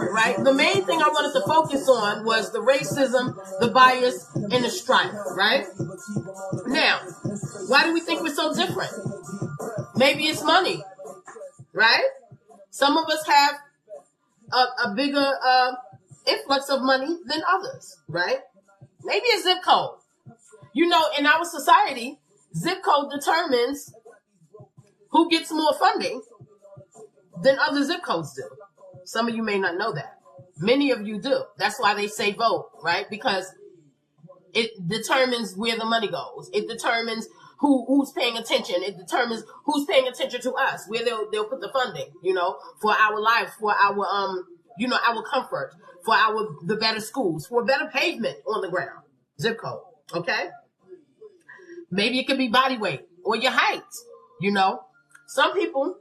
different, right? The main thing I wanted to focus on was the racism, the bias, and the strife, right? Now, why do we think we're so different? Maybe it's money, right? Some of us have a bigger influx of money than others, right? Maybe a zip code. You know, in our society, zip code determines who gets more funding than other zip codes do. Some of you may not know that. Many of you do. That's why they say vote, right? Because it determines where the money goes. It determines who's paying attention. It determines who's paying attention to us, where they'll put the funding, you know, for our life, for our you know, our comfort, for the better schools, for better pavement on the ground. Zip code, okay? Maybe it could be body weight or your height, you know. Some people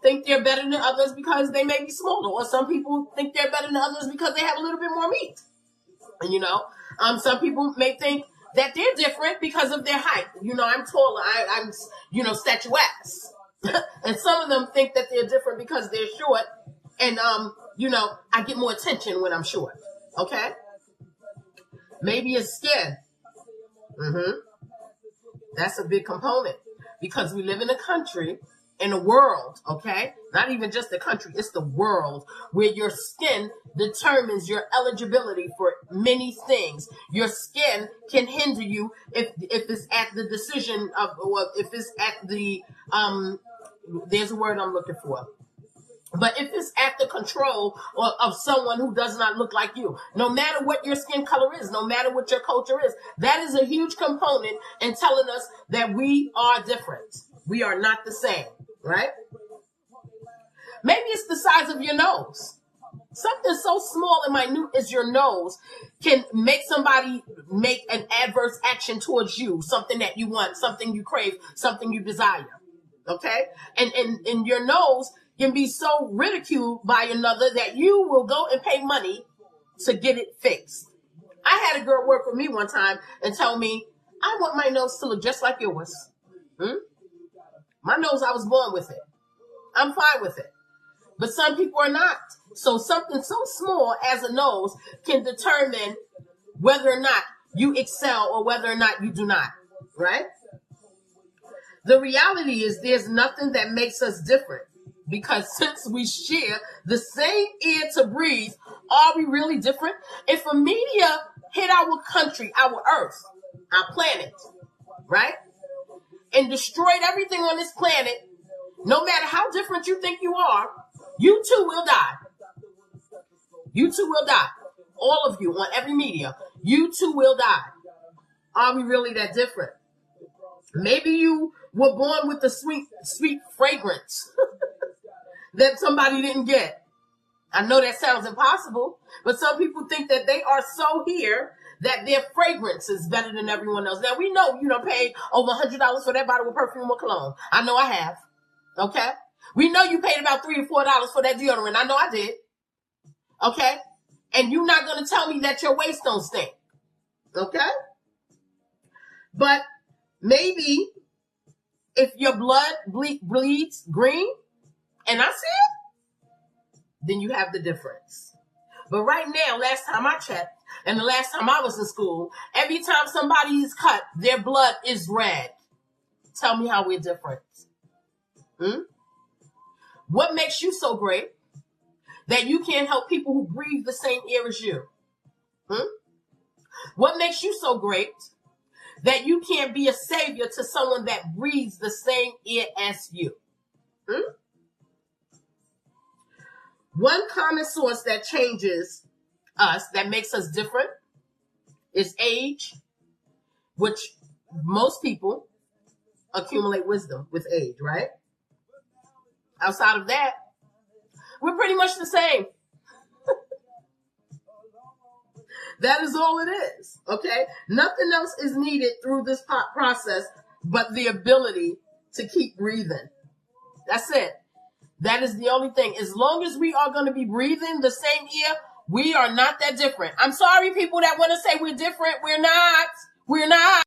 think they're better than others because they may be smaller, or some people think they're better than others because they have a little bit more meat. And, you know, some people may think that they're different because of their height. You know, I'm taller, I'm you know, statuesque. And some of them think that they're different because they're short, and, you know, I get more attention when I'm short, okay? Maybe it's skin. That's a big component, because we live in a country, in a world, okay? Not even just the country, it's the world, where your skin determines your eligibility for many things. Your skin can hinder you if it's at the decision of, or if it's at the, there's a word I'm looking for. But if it's at the control of someone who does not look like you, no matter what your skin color is, no matter what your culture is, that is a huge component in telling us that we are different. We are not the same, right? Maybe it's the size of your nose. Something so small and minute as your nose can make somebody make an adverse action towards you, something that you want, something you crave, something you desire, okay? And your nose can be so ridiculed by another that you will go and pay money to get it fixed. I had a girl work with me one time and tell me, I want my nose to look just like yours. My nose, I was born with it. I'm fine with it. But some people are not. So something so small as a nose can determine whether or not you excel or whether or not you do not, right? The reality is there's nothing that makes us different. Because since we share the same air to breathe, are we really different? If a meteor hit our country, our earth, our planet, right, and destroyed everything on this planet, no matter how different you think you are, you too will die. You too will die. All of you on every meteor, you too will die. Are we really that different? Maybe you were born with the sweet fragrance that somebody didn't get. I know that sounds impossible, but some people think that they are so here that their fragrance is better than everyone else. Now, we know you don't pay over $100 for that bottle of perfume or cologne. I know I have, okay? We know you paid about $3 or $4 for that deodorant. I know I did, okay? And you're not going to tell me that your waist don't stink, okay? But maybe if your blood bleeds green, and I see it, then you have the difference. But right now, last time I checked, and the last time I was in school, every time somebody is cut, their blood is red. Tell me how we're different. What makes you so great that you can't help people who breathe the same air as you? What makes you so great that you can't be a savior to someone that breathes the same air as you? One common source that changes us, that makes us different, is age, which most people accumulate wisdom with age, right? Outside of that, we're pretty much the same. That is all it is, okay? Nothing else is needed through this process but the ability to keep breathing. That's it. That is the only thing. As long as we are going to be breathing the same air, we are not that different. I'm sorry, people that want to say we're different. We're not. We're not.